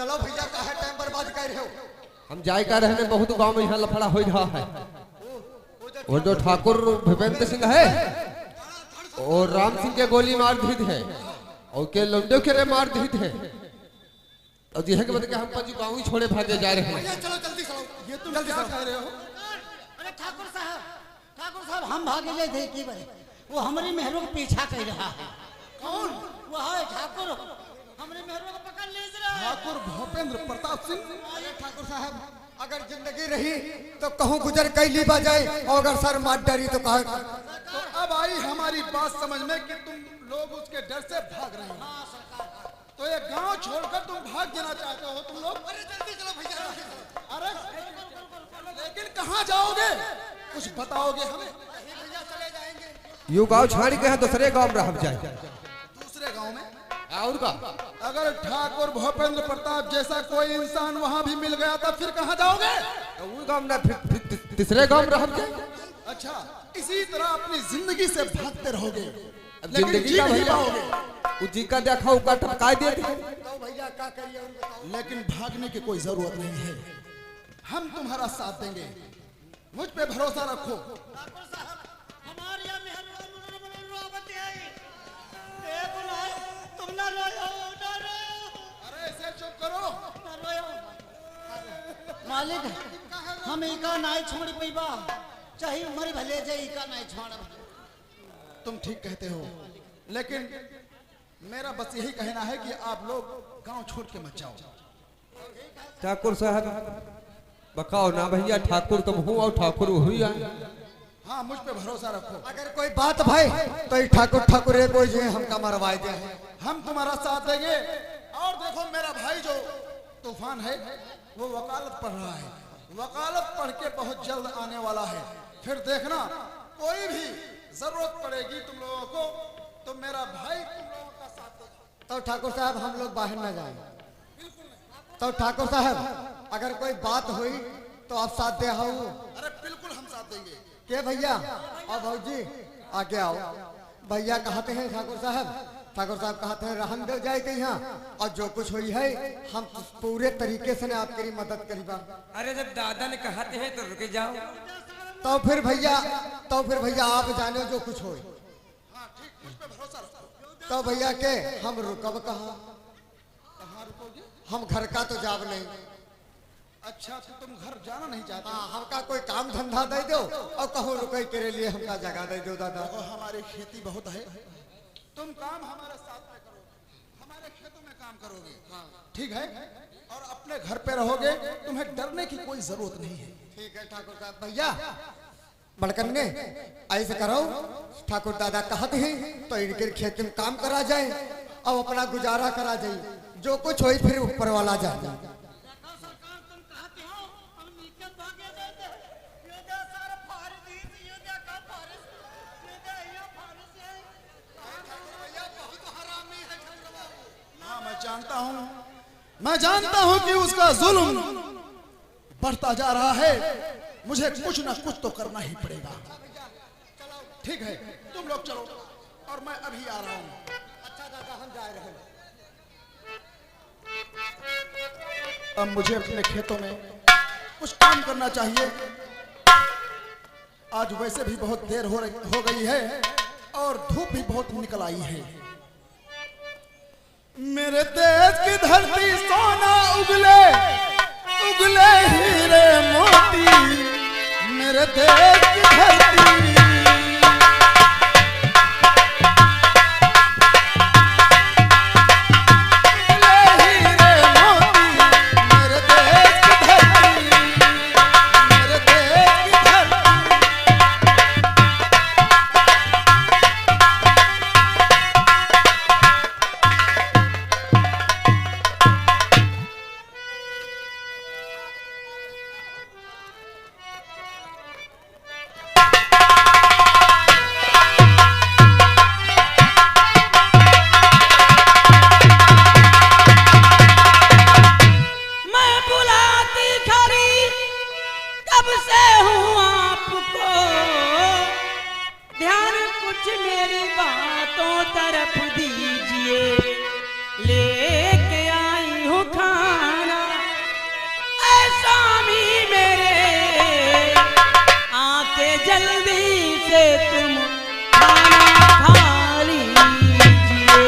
चलो भैया काहे टाइम बर्बाद कर रहे हो। हम जाए का रहने बहुत गांव में यहाँ लफड़ा हो रहा है। वो जो ठाकुर भूपेंद्र सिंह है और राम सिंह के गोली मार दी है और के लंडो के मार दी है और जी है कि मतलब हम पाजी गांव ही छोड़े भागे जा रहे हैं। चलो जल्दी चलो। ये तुम क्या कह रहे हो? अरे ठाकुर साहब हम भागे ले थे की बारे वो हमारी मेहरों को पीछा कर रहा है। कौन? वो है ठाकुर हमारे मेहरों को पकड़ ले रहा है। ठाकुर भूपेंद्र प्रताप सिंह। अरे ठाकुर साहब अगर जिंदगी रही तो कहूँ गुजर कई ली बा जाए और अगर सर मार डरी तो कहा। तो अब आई हमारी बात समझ में कि तुम लोग उसके डर से भाग रहे हो। तो ये गांव छोड़कर तुम भाग जाना चाहते हो तुम लोग? अरे जल्दी चलो भैया। अरे लेकिन कहाँ जाओगे? कुछ बताओगे हमें? भैया चले जाएंगे। यू गांव छाड़ के है दूसरे गांव में रह जाए। दूसरे गांव में? और का अगर ठाकुर भूपेंद्र प्रताप जैसा कोई इंसान वहां भी मिल गया तो फिर कहाँ जाओगे? तो वो गांव ना फिर तीसरे गांव में रह जाए। अच्छा इसी तरह अपनी जिंदगी से भागते रहोगे लेकिन जिंदगी जी का नहीं भैया पाओगे। उजी का देखा उका टपकाए देते हैं। तो भैया क्या करिए लेकिन भागने की कोई जरूरत नहीं है। हम तुम्हारा साथ देंगे मुझ पे भरोसा रखो। ठाकुर साहब हमारे यहाँ मेहरों रोवत है। देखो ना तुम ना रोयो ना रोयो। अरे ऐसे चुप करो। ना रोयो। मालिक हम इका नहीं छोड़ पैबा चाहे उम्र भले जाए इका नहीं छोड़। तुम ठीक कहते हो लेकिन मेरा बस यही कहना है कि आप लोग गांव छोड़ के मत जाओ। ठाकुर साहब बकाओ ना भैया ठाकुर तुम हो और ठाकुर हुई है। हाँ मुझ पे भरोसा रखो। अगर कोई बात भाई तो ये ठाकुर है कोई जो हमका मरवाए दे। हम तुम्हारा साथ देंगे। और देखो मेरा भाई जो तूफान है वो वकालत पढ़ रहा है। वकालत पढ़ के बहुत जल्द आने वाला है। फिर देखना कोई भी जरूरत पड़ेगी तुम लोगों को तो मेरा भाई तुम लोगों का साथ देगा। तो ठाकुर साहब हम लोग बाहर ना जाए। तो ठाकुर साहब अगर कोई बात हुई तो आप साथ दे आओ। अरे बिल्कुल हम साथ देंगे। के भैया और भाजी आगे आओ। भैया कहते हैं ठाकुर साहब कहते हैं रहन दे जाए के यहाँ और जो कुछ हुई है हम पूरे तरीके से आपकी मदद करीबा। अरे जब दादा ने कहते हैं तो रुके जाओ। तो फिर भैया आप जाने जो कुछ हो। हाँ ठीक मुझ पे भरोसा रखो। तो भैया के हम रुकब कहाँ? कहाँ रुकोगे? हम घर का तो जाब नहीं। अच्छा तो तुम घर जाना नहीं चाहते? हाँ हमका कोई काम धंधा दे दो और कहो रुके के लिए हमका जगह दे दो दादा। देखो हमारी खेती बहुत है। तुम काम हमारे साथ में करोगे हमारे खेतों में काम करोगे। हाँ ठीक है और अपने घर पे रहोगे तुम्हें डरने की कोई जरूरत नहीं है। ठीक है ठाकुर साहब। भैया बड़कन ने ऐसे करो ठाकुर दादा कहते हैं तो इनके खेत में काम करा जाए और अपना गुजारा करा जाए। जो कुछ हो फिर ऊपर वाला जाए। मैं जानता हूं कि उसका जुल्म बढ़ता जा रहा है। मुझे कुछ ना कुछ तो करना ही पड़ेगा। ठीक है तुम लोग चलो और मैं अभी आ रहा हूं। अच्छा दादा हम जा रहे हैं। अब मुझे अपने खेतों में कुछ काम करना चाहिए। आज वैसे भी बहुत देर हो गई है और धूप भी बहुत निकल आई है। मेरे देश की धरती सोना उगले उगले हीरे मोती। मेरे देश की धरती तरफ दीजिए लेके आई हूँ खाना। से तुम खाना खा लीजिए।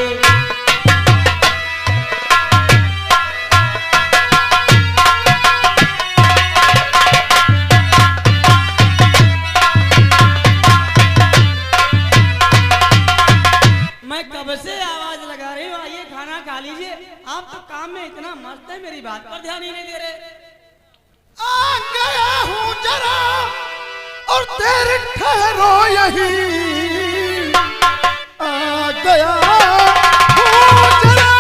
मैं कब से आवाज लगा रही हूँ, आइए खाना खा लीजिए। आप तो काम में इतना मस्त है, मेरी बात पर ध्यान ही नहीं दे रहे। आ गया हूँ जरा और तेरे ठहरो यही, आ गया हूँ जरा।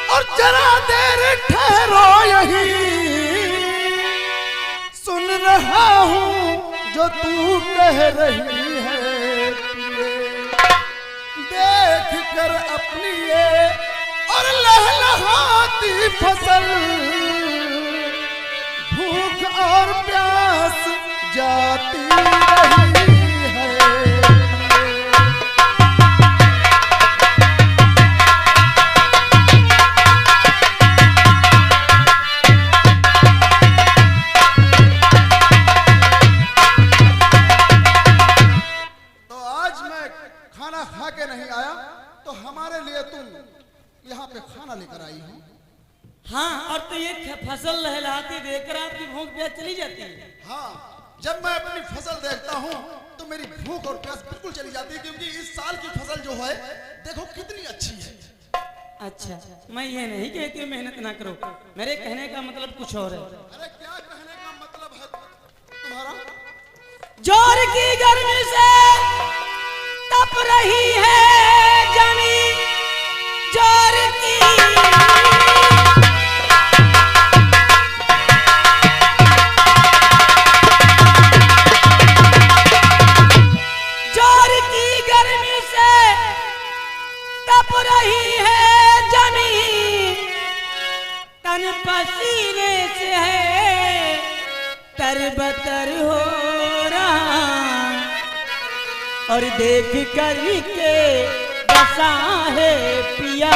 और जरा देर ठहरो यही, सुन रहा हूँ जो तू कह रही है। देख कर अपनी ये और लहलहाती फसल, भूख और प्यास जाती रही है। तो आज मैं खाना खा के नहीं आया, तो हमारे लिए तुम यहाँ पे खाना लेकर आई हो। हाँ, और तो ये फसल लहलहाती देखकर आपकी भूख प्यास चली जाती है। हाँ, जब मैं अपनी फसल देखता हूँ तो मेरी भूख और प्यास बिल्कुल चली जाती है, क्योंकि इस साल की फसल जो है देखो कितनी अच्छी है। अच्छा, मैं ये नहीं कहती मेहनत ना करो, मेरे कहने का मतलब कुछ और है। अरे क्या कहने का मतलब है तुम्हारा? जोर की गर्मी से तप रही है जमीन, जोर की जोर की गर्मी से तप रही है जमीन, तन पसीने से है तरबतर हो रहा, और देख कर के बसा है पिया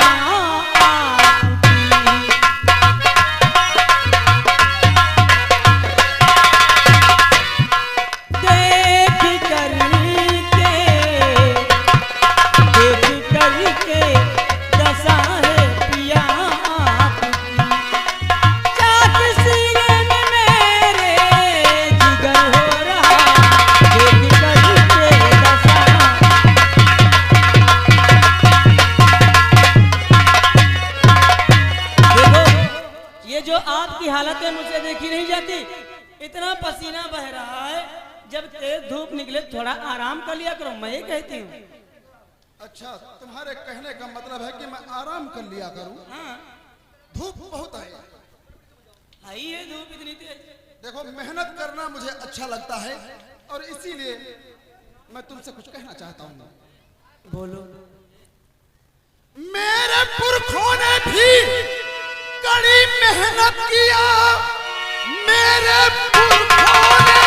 हालत है, मुझसे देखी नहीं जाती। इतना पसीना बह रहा है, जब तेज धूप निकले थोड़ा आराम कर लिया करो, मैं ये कहती हूँ। अच्छा, तुम्हारे कहने का मतलब है कि मैं आराम कर लिया करूं? हाँ, धूप बहुत है। आई है धूप इतनी तेज। देखो, मेहनत करना मुझे अच्छा लगता है, और इसीलिए मैं तुमसे कुछ कहना चाहता हूँ। बोलो। मेरे पुरखों ने भी कड़ी मेहनत किया, मेरे पुरखों ने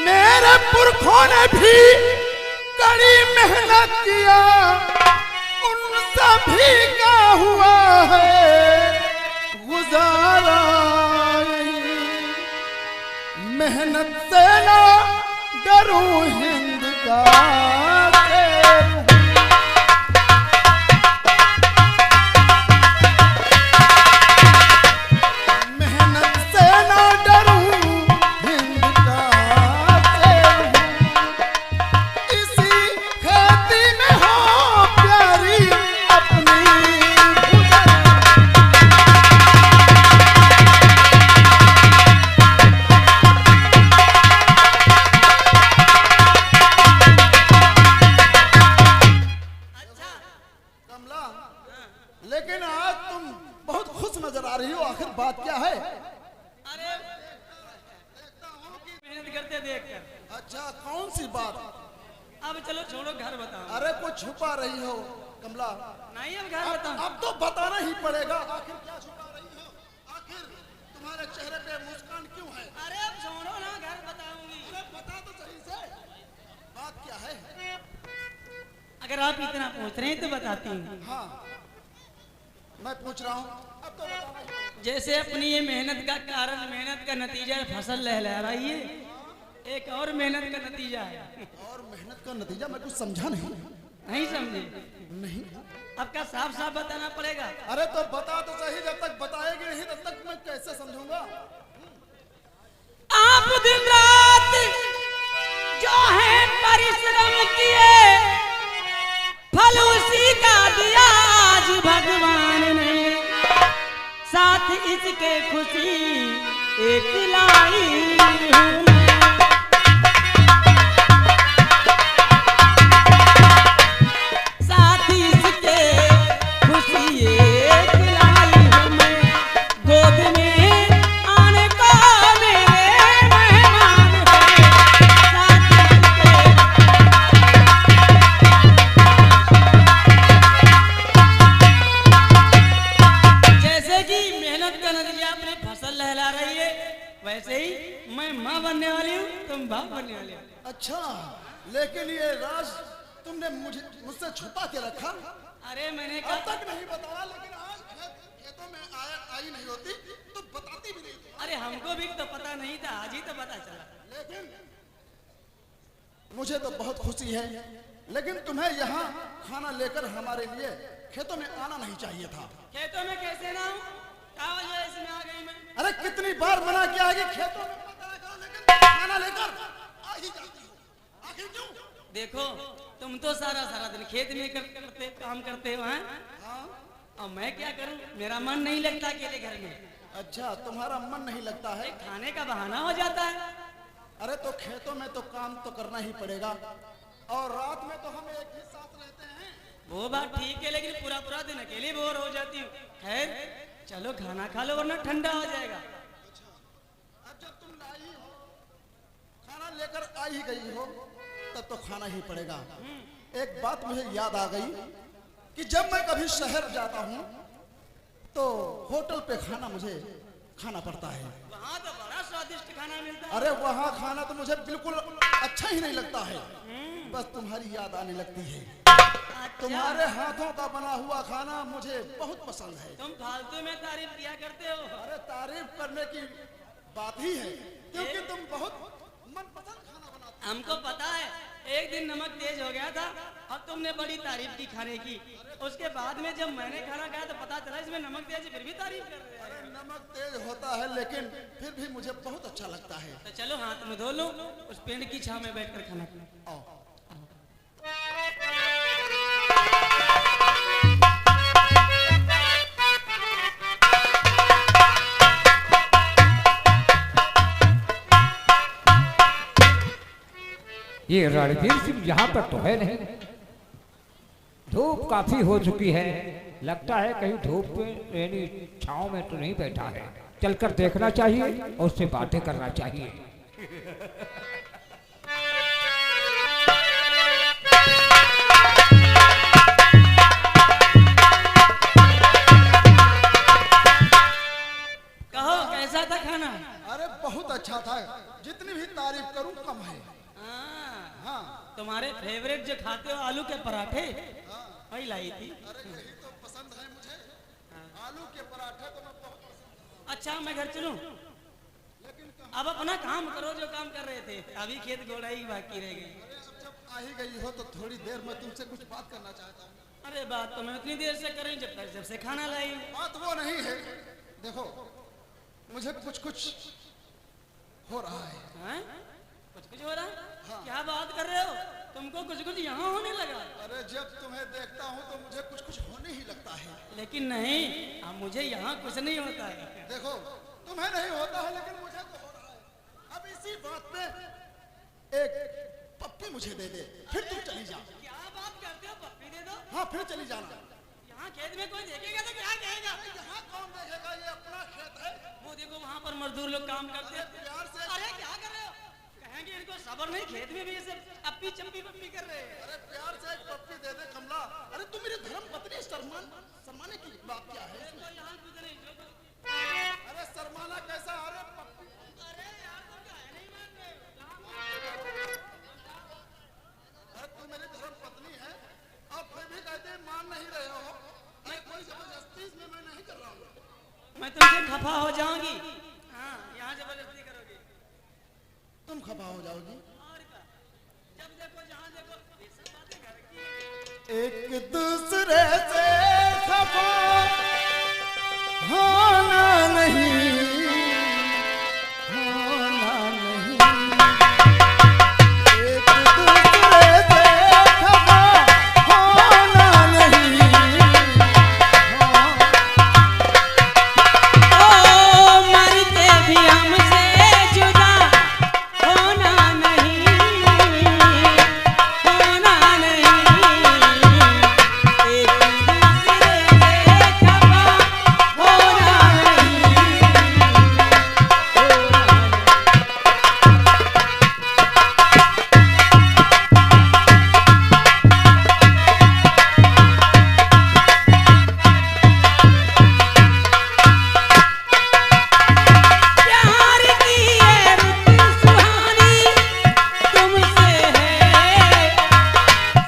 मेरे पुरखों ने भी कड़ी मेहनत किया, उन सभी का हुआ है गुजारा। मेहनत से ना डरूं हिंद का मेहनत से ना डरूं हिंद का इसी खेती में हो प्यारी अपनी लेकिन आज तुम बहुत खुश नजर आ रही हो, आखिर बात क्या है? अरे मेहनत करते देखकर। अच्छा, कौन सी बात? अब चलो छोड़ो, घर बताओ। अरे कुछ छुपा रही हो कमला? नहीं, अब घर बताओ। अब तो बताना ही पड़ेगा। आखिर क्या छुपा रही हो? आखिर तुम्हारे चेहरे पे मुस्कान क्यों है? अरे अब छोड़ो ना, घर बताऊंगी। अरे बता तो सही से, बात क्या है? अगर आप इतना पूछ रहे हैं तो बताती हूँ। हाँ मैं पूछ रहा हूँ, अब तो बताना ही। जैसे अपनी ये मेहनत का कारण, मेहनत का नतीजा है फसल लहलहा रही है, एक और मेहनत का नतीजा है। और मेहनत का नतीजा मैं कुछ समझा नहीं। नहीं समझे? नहीं। अब क्या साफ साफ बताना पड़ेगा? अरे तो बता तो सही, जब तक बताएगी नहीं तब तक मैं कैसे समझूंगा। आप दिन रात जो है परिश्रम किए, फल उसी का दिया आज भगवान ने, साथ इसके खुशी एक लाई हूं मैं। साथ इसके खुशी एक लाई हूं मैं, गोद में आने को मेरे मेहमान है। साथ इसके जैसे कि मेहनत का नतीजा अपनी फसल लहला रही है, वैसे ही मैं माँ बनने वाली हूँ, तुम बाप बनने वाले हो। अच्छा, लेकिन ये राज तुमने मुझसे छुपा के रखा। अरे मैंने अब कहा तक नहीं बताया, लेकिन आज खेतों में आई नहीं होती तो बताती भी नहीं। अरे हमको भी तो पता नहीं था, आज ही तो पता चला। लेकिन मुझे तो बहुत खुशी है, लेकिन तुम्हें यहाँ खाना लेकर हमारे लिए खेतों में आना नहीं चाहिए था। खेतों में कैसे ना हूँ, क्या वजह है इसमें आ गई मैं? अरे कितनी बार मना किया है कि खेतों में मत आया करो, लेकिन खाना लेकर आ ही जाती हो। आखिर क्यों? देखो तुम तो सारा सारा दिन खेत में करते काम करते हो हैं, और मैं क्या करूं, मेरा मन नहीं लगता अकेले घर में। अच्छा, तुम्हारा मन नहीं लगता है? खाने का बहाना हो जाता है। अरे तो खेतों में तो काम तो करना ही पड़ेगा, और रात में तो हम एक ही साथ रहते हैं। वो बात ठीक है, लेकिन पूरा पूरा दिन अकेले बोर हो जाती हूँ। खैर चलो खाना खा लो वरना ठंडा हो जाएगा। अब जब तुम लाई हो, खाना लेकर आ ही गई हो, तब तो खाना ही पड़ेगा। एक बात मुझे याद आ गई कि जब मैं कभी शहर जाता हूँ तो होटल पे खाना मुझे खाना पड़ता है। वहाँ तो बड़ा स्वादिष्ट खाना मिलता है। अरे वहाँ खाना तो मुझे बिल्कुल अच्छा ही नहीं लगता है, बस तुम्हारी याद आने लगती है। तुम्हारे हाथों का बना हुआ खाना मुझे बहुत पसंद है। तुम फालतू में तारीफ किया करते हो। अरे तारीफ करने की बात ही है, क्योंकि तुम बहुत मनपसंद खाना बनाते हो। हमको पता है, एक दिन नमक तेज हो गया था और तुमने बड़ी तारीफ की खाने की। उसके बाद में जब मैंने खाना खाया तो पता चला इसमें नमक तेज है, फिर भी तारीफ कर रहे हैं। अरे नमक तेज होता है, लेकिन फिर भी मुझे बहुत अच्छा लगता है। तो चलो हाथ में धो लो, उस पेड़ की छांव में बैठकर खाना खाओ। आओ। ये रणवीर सिंह यहाँ पर तो है नहीं। धूप काफी हो चुकी है, लगता है कहीं धूप में यानी छांव में तो नहीं बैठा है। चलकर देखना चाहिए और उससे बातें करना चाहिए। कहो कैसा था खाना? अरे बहुत अच्छा था, जितनी भी तारीफ करूं कम है। हाँ, तुम्हारे फेवरेट जो खाते हो आलू के पराठे, वही लाई थी। अरे यही तो पसंद है मुझे, आलू के पराठे तो मैं बहुत पसंद। अच्छा मैं घर चलूं? अब अपना काम करो जो काम कर रहे थे, अभी खेत गोड़ाई बाकी रह गई। अरे अब जब आ ही गई हो तो थोड़ी देर में तुमसे कुछ बात करना चाहता हूँ। अरे बात तो मैं उतनी देर से करूं जब से खाना लाई। बात वो नहीं है, देखो मुझे कुछ कुछ हो रहा है। हैं? कुछ कुछ हो रहा है? क्या बात कर रहे हो? तुमको कुछ कुछ यहाँ होने लगा? अरे जब तुम्हें देखता हूँ तो मुझे कुछ कुछ होने ही लगता है। लेकिन नहीं, अब मुझे यहाँ कुछ नहीं होता है। देखो तुम्हें नहीं होता है, लेकिन मुझे तो हो रहा है। अब इसी बात पे एक पप्पी मुझे दे दे, फिर तुम चली जा। क्या बात करते हो? पप्पी दे दो? हाँ फिर चली जाना। यहाँ खेत में कोई देखेगा तो क्या कहेगा? यहाँ कौन देखेगा, ये अपना खेत है। वो देखो वहाँ पर मजदूर लोग काम करते हैं। प्यार से। अरे क्या कर रहे हो? कहेंगे इनको सबर नहीं, खेत में भी ये सब अपी चप्पी पप्पी कर रहे हैं। अरे प्यार से एक पप्पी दे दे कमला। अरे तू मेरी धर्म पत्नी, शर्माने की बात क्या है इसमें? यहाँ कुछ नहीं, जो कुछ- अरे शर्माना कैसा? अरे पप्पी। अरे यार तुम काहे नहीं मान रहे? अरे तू मेरी धर्म पत्नी है, तुम खफा हो जाओगी। और क्या? जब देखो जहाँ देखो ये सब बातें घर की। एक दूसरे से खफा होना नहीं, होना नहीं। एक दूसरे से खफा होना नहीं, ओ मरते भी हमसे जुदा होना नहीं, होना नहीं। एक दूसरे से खफा होना नहीं, होना नहीं। प्यार की ये रुत सुहानी तुमसे है,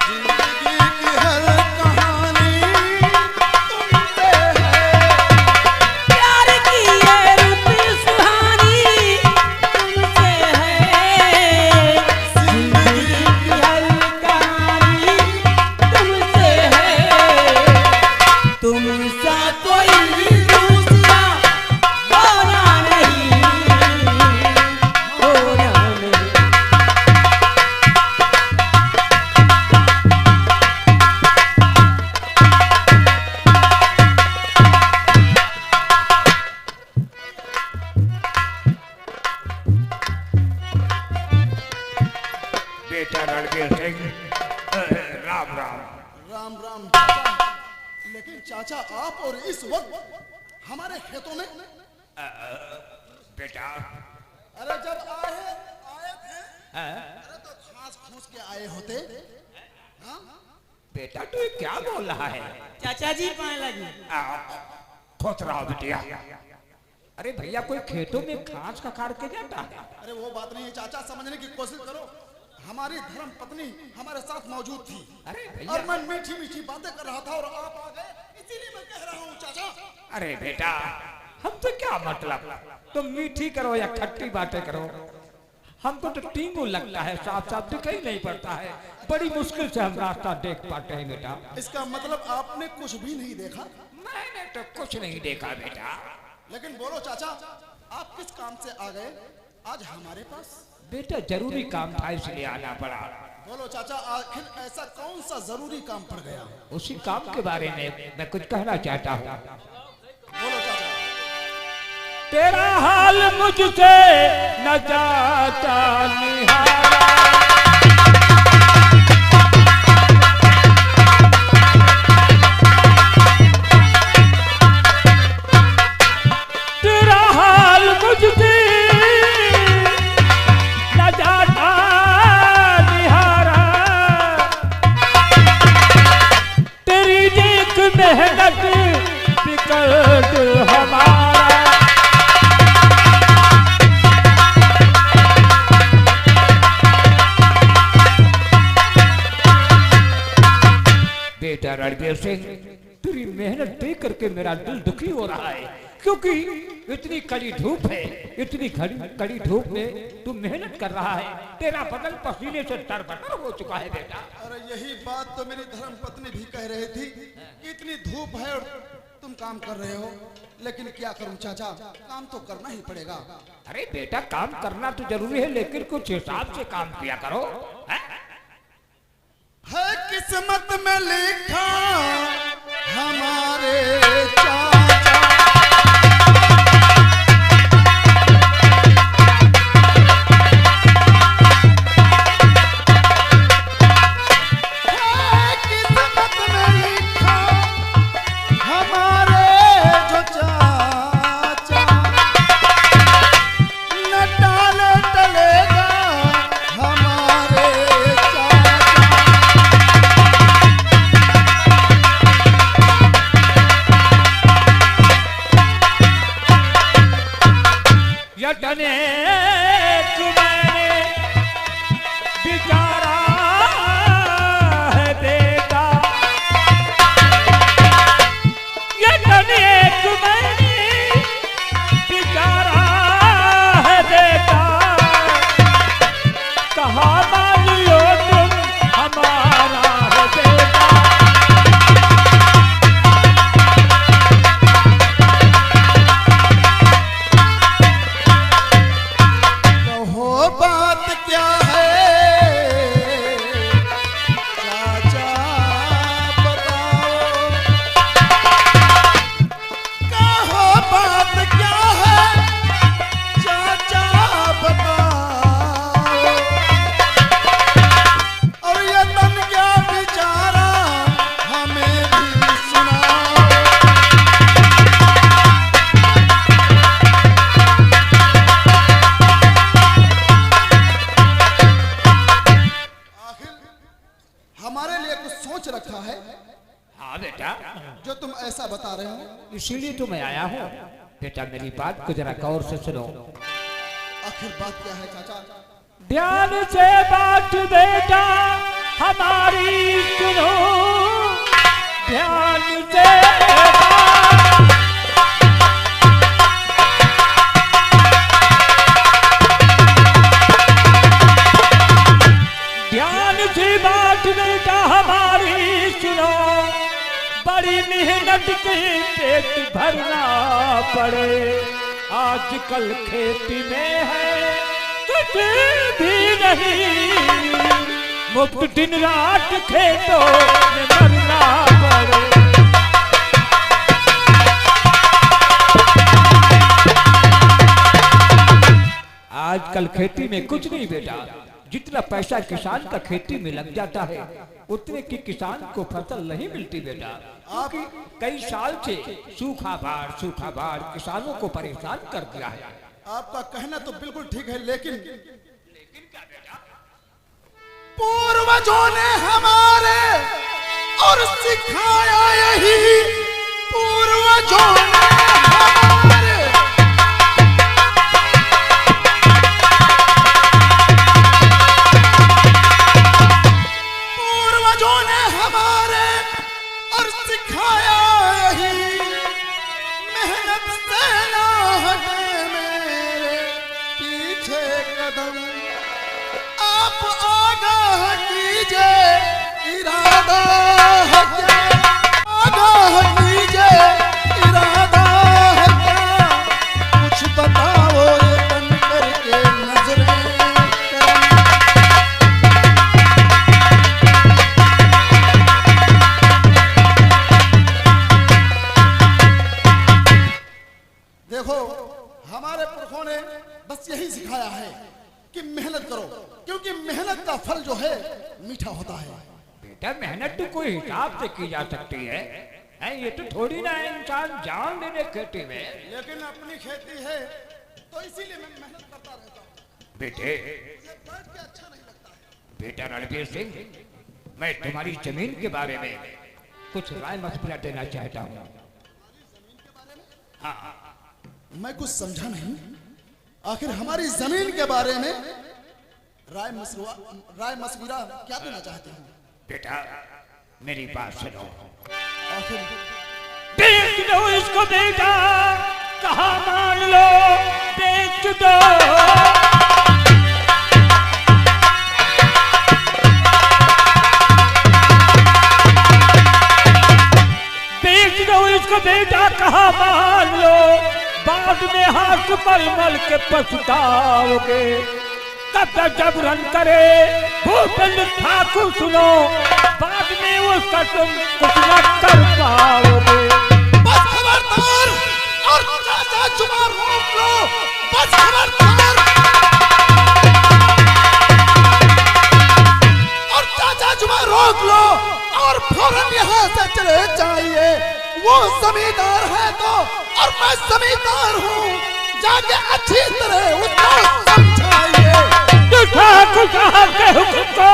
जिंदगी की हर कहानी तुमसे है। प्यार की ये रुत सुहानी तुमसे है, जिंदगी की हर कहानी तुमसे है। तुम सा कोई दूसरा होना नहीं, होना नहीं। बेटा रणवीर सिंह, राम राम। राम राम चाचा। लेकिन चाचा आप और इस वक्त हमारे खेतों में? बेटा अरे जब आए थे, अरे तो घास फूस के आए होते। हाँ? बेटा तू ये क्या बोल रहा है? चाचा जी पाए लगी। खुश रहो बिटिया। अरे भैया कोई खेतों में घास का काट के जाता है? अरे वो बात नहीं है चाचा, समझने की कोशिश करो। हमारी धर्म पत्नी हमारे साथ मौजूद थी। अरे और भैया, मैं मीठी मीठी बातें कर रहा था और आप आ गए, इसीलिए मैं कह रहा हूँ चाचा। अरे बेटा हमसे क्या मतलब? तुम मीठी करो या खट्टी बातें करो, हमको तो टींगू लगता है, साफ साफ दिखाई नहीं पड़ता है। बड़ी मुश्किल से हम रास्ता देख पाते हैं बेटा। इसका मतलब आपने कुछ भी नहीं देखा? मैंने तो कुछ नहीं देखा बेटा। लेकिन बोलो चाचा, आप किस काम से आ गए आज हमारे पास? बेटा जरूरी काम था इसलिए आना पड़ा। बोलो चाचा, आखिर ऐसा कौन सा जरूरी काम पड़ गया? उसी काम के बारे में मैं कुछ कहना चाहता हूँ। बोलो चाचा। तेरा हाल मुझसे न जाता निहारा, तेरा हाल मुझसे न जाता निहारा। तेरी एक मेहनत बिकट हमारा। बेटा रणवीर सिंह, तेरी मेहनत देख करके मेरा दिल दुखी हो रहा है, क्योंकि इतनी कड़ी धूप है, इतनी कड़ी धूप में तू मेहनत कर रहा है, तेरा बदन पसीने से तरबतर हो चुका है बेटा। अरे यही बात तो मेरी धर्म पत्नी भी कह रही थी कि इतनी धूप है और तुम काम कर रहे हो। लेकिन क्या करूं चाचा, काम तो करना ही पड़ेगा। अरे बेटा काम करना तो जरूरी है, लेकिन कुछ हिसाब से काम किया करो। है किस्मत में लिखा हमारे चाचा, है किस्मत में लिखा हमारे जो चाचा, न टाले टलेगा हमारे चाचा। हाँ बेटा, जो तुम ऐसा बता रहे हो? इसीलिए तो मैं आया हूँ। बेटा मेरी बात को जरा गौर से सुनो। आखिर बात क्या है चाचा? ध्यान से बात बेटा हमारी सुनो, ध्यान से बात बेटा हमारी सुनो। बड़ी मेहनत के पेट भरना पड़े, आजकल खेती में है कुछ भी नहीं, मुफ्त दिन रात खेतों में मरना पड़े। आजकल खेती में कुछ नहीं बेटा, जितना पैसा किसान का खेती में लग जाता है उतने की किसान को फसल नहीं मिलती बेटा। क्योंकि कई साल से सूखा बाढ़ किसानों को परेशान कर दिया है। आपका कहना तो बिल्कुल ठीक है, लेकिन क्या बेटा? पूर्वजों ने हमारे और सिखाया यही, पूर्वजों ने हमारे और सिखाया यही, मेहनत से ना हटे मेरे पीछे कदम। आप आगाह कीजिए इरादा है क्या, आगाह कीजिए इरादा है क्या, कुछ बताओ ये बन करके नजरें देखो। हमारे पुरखों ने बस यही सिखाया है कि मेहनत करो, क्योंकि मेहनत का फल जो है मीठा होता है। बेटा मेहनत तो कोई हिसाब से की जा सकती है, ये तो थोड़ी ना इंसान जान देने खेती में। लेकिन अपनी खेती है तो इसीलिए मैं मेहनत करता रहता हूँ। बेटे अच्छा नहीं लगता है। बेटा रणवीर सिंह, मैं तुम्हारी जमीन के बारे में कुछ राय मशवरा देना चाहता हूँ। हाँ, मैं कुछ समझा नहीं। आखिर हमारी जमीन के बारे में राय मशविरा क्या देना चाहते हैं? बेटा मेरी बात सुनो। आखिर बेच दो इसको बेटा, कहा मान लो बेच दो। बेच दो इसको बेटा, कहा मान लो, बाद में हाथ मल के पछताओगे। तब जबरन करे भूपेंद्र ठाकुर सुनो, बाद में उसका तुम कुछ न कर पाओगे। बस खबरदार, और चाचा जुबान रोक लो, बस खबरदार, और चाचा जुबान रोक लो और फौरन यहाँ से चले जाइए। वो जमींदार है तो, और मैं जमींदार हूँ, जाके अच्छी तरह उसको समझाइए। ठाकुर साहब के हुक्म को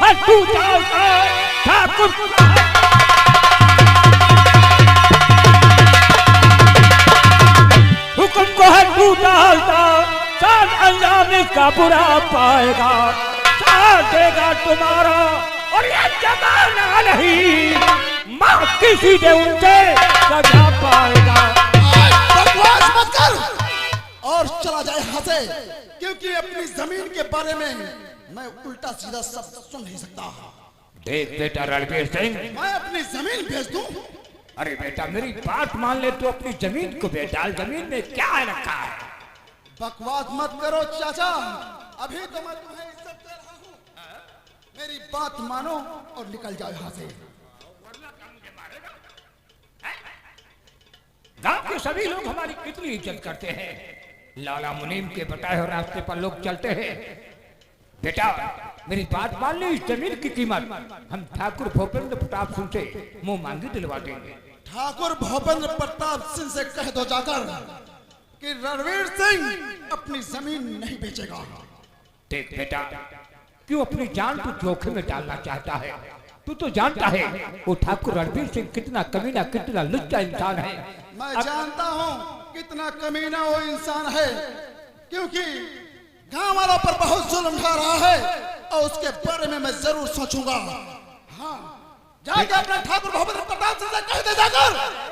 हटू डालता, ठाकुर हुक्म को हटू डालता, साथ अंजाम इसका बुरा पाएगा, साथ देगा तुम्हारा। और ये जमाना नहीं, माँ किसी से उनसे सजा पाएगा। बकवास मत कर और चला जाए यहाँ से, क्योंकि अपनी जमीन के बारे में मैं उल्टा सीधा सब सुन नहीं सकता। देख बेटा रणवीर सिंह, मैं अपनी जमीन भेज दूं? अरे बेटा मेरी बात मान ले, तो अपनी जमीन को बेच डाल। जमीन में क्या रखा है? बकवास मत करो चाचा, अभी तो मैं तुम्हें इज्जत दे रहा हूँ। मेरी बात मानो और निकल जाओ यहाँ से। गांव के सभी लोग हमारी कितनी इज्जत करते हैं। लाला मुनीम के बताए हुए रास्ते पर लोग चलते हैं। बेटा मेरी बात मान ली, इस जमीन की कीमत हम ठाकुर भूपेंद्र प्रताप सिंह से मुंह मांगी दिलवा देंगे। ठाकुर भूपेंद्र प्रताप सिंह से कह दो जाकर कि रणवीर सिंह अपनी जमीन नहीं बेचेगा। देख बेटा, क्यों अपनी जान को जोखिम में डालना चाहता है? तू तो जानता है वो ठाकुर रणवीर सिंह कितना कमीना, कितना लुच्चा इंसान है। मैं जानता हूँ कितना कमीना वो इंसान है, क्योंकि गांव वालों पर बहुत जुल्म ढा रहा है और उसके बारे में मैं जरूर सोचूंगा। हाँ, जाके अपने ठाकुर भूपेंद्र प्रताप सिंह से कह दे जाकर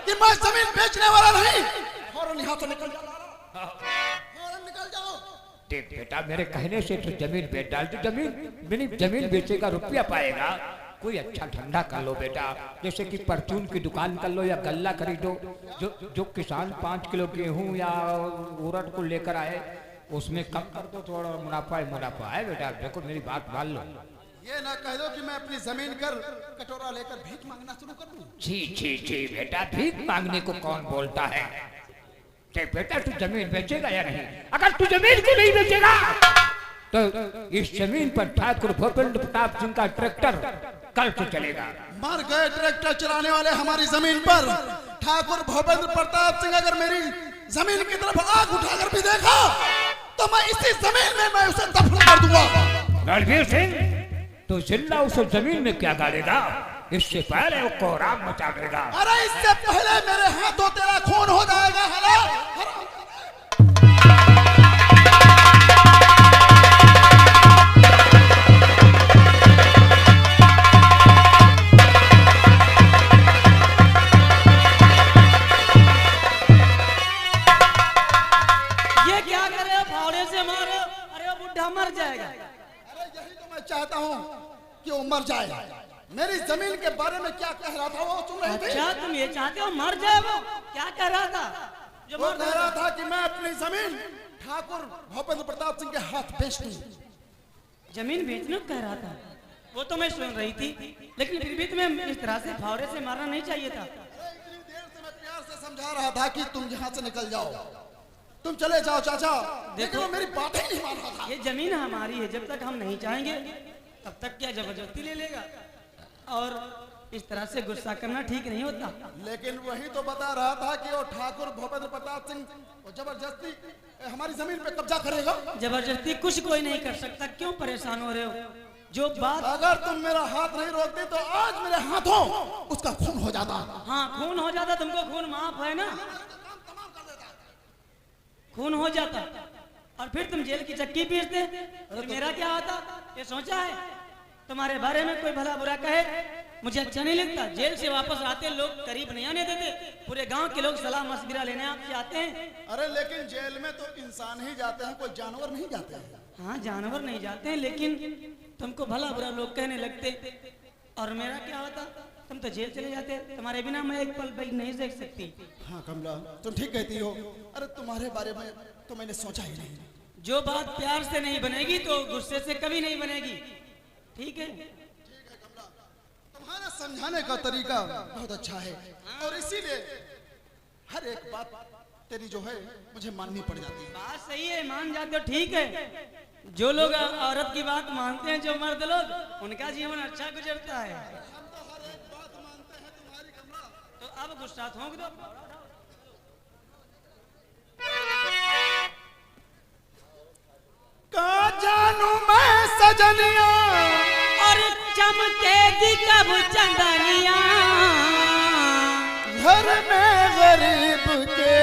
कि मैं जमीन बेचने वाला नहीं। फौरन यहाँ से निकल जाओ, फौरन निकल जाओ। देख बेटा, मेरे कहने से तो जमीन बेच डाल। तो जमीन बेचेगा, रुपया पाएगा। कोई अच्छा धंधा कर लो बेटा, जैसे कि परचून की दुकान कर लो या गल्ला खरीदो। जो किसान 5 किलो गेहूं या उड़द को लेकर आए उसमें कम कर दो, थोड़ा मुनाफा है बेटा। देखो मेरी बात मान लो। ये ना कह दो कि मैं अपनी जमीन कर कटोरा लेकर भीख मांगना शुरू कर दूं। जी बेटा, भीख मांगने को कौन बोलता है। देख बेटा, तू जमीन बेचेगा या नहीं? अगर तू जमीन को नहीं बेचेगा तो इस जमीन पर ठाकुर भूपेंद्र प्रताप सिंह का ट्रैक्टर कल से चलेगा। मर गए ट्रैक्टर चलाने वाले हमारी जमीन पर। ठाकुर भूपेंद्र प्रताप सिंह अगर मेरी जमीन की तरफ आंख उठाकर भी देखा तो मैं इसी जमीन में मैं उसे दफन कर दूंगा। रणवीर सिंह, तो जिंदा उस जमीन में क्या गाड़ेगा? इससे पहले वो कोहराम मचा देगा। अरे इससे पहले मेरे हाथों तेरा खून हो जाएगा। ये क्या करे, फावड़े से मारो। अरे वो बुढ़ा मर जाएगा। अरे यही तो मैं चाहता हूँ कि वो मर जाए। मेरी जमीन के बारे में क्या कह रहा था वो सुन रही थी? अच्छा, तुम ये चाहते हो मर जाए? वो क्या कह रहा था? जो वो मर कह रहा था कि मैं अपनी जमीन ठाकुर भूपेंद्र प्रताप सिंह के हाथ बेच दूं। जमीन बेचने को कह रहा था, वो तो मैं सुन रही थी, लेकिन फिर भी तुम्हें इस तरह से फावड़े से मारना नहीं चाहिए था। इतनी देर से मैं प्यार से समझा रहा था कि तुम यहाँ से निकल जाओ, तुम चले जाओ चाचा, लेकिन वो मेरी बात ही नहीं मान रहा था। ये जमीन हमारी है, जब तक हम नहीं चाहेंगे तब तक क्या जबरदस्ती ले लेगा? और इस तरह से गुस्सा करना ठीक नहीं होता। लेकिन वही तो बता रहा था कि वो ठाकुर भूपेंद्र प्रताप सिंह वो जबरदस्ती हमारी जमीन पे कब्जा करेगा। जबरदस्ती कुछ कोई नहीं कर सकता, क्यों परेशान हो रहे हो? जो बात, अगर तुम मेरा हाथ नहीं रोकते तो आज मेरे हाथों उसका खून हो जाता। हाँ खून हो जाता, तुमको खून माफ है ना, खून हो जाता और फिर तुम जेल की चक्की पीसते तो मेरा क्या होता? ये सोचा है? तुम्हारे बारे में कोई भला बुरा कहे मुझे अच्छा नहीं लगता। जेल से वापस आते लोग करीब नहीं आने देते, पूरे गांव के लोग सलाह मशविरा लेने आपसे आते हैं। अरे लेकिन जेल में तो इंसान ही जाते हैं, कोई जानवर नहीं जाते हैं। हाँ जानवर नहीं जाते हैं, लेकिन तुमको भला बुरा लोग कहने लगते और मेरा क्या होता? तुम तो जेल चले जाते, तुम्हारे बिना मैं एक पल भी नहीं देख सकती। हाँ कमला, तुम ठीक कहती हो। अरे तुम्हारे बारे में तो मैंने सोचा ही नहीं। जो बात प्यार से नहीं बनेगी तो गुस्से से कभी नहीं बनेगी, ठीक है? तुम्हारा समझाने का तरीका बहुत अच्छा है और इसीलिए हर एक बात तेरी जो है मुझे माननी पड़ जाती है। बात सही है, मान जाते हो, ठीक है। जो लोग औरत की बात मानते हैं, जो मर्द लोग, उनका जीवन अच्छा गुजरता है। हम तो हर एक बात मानते हैं तुम्हारी कमला। तो अब गुस्सा थोंक दो। का जानू मैं सजनिया और चमकेगी कब चंदनिया, घर में गरीब के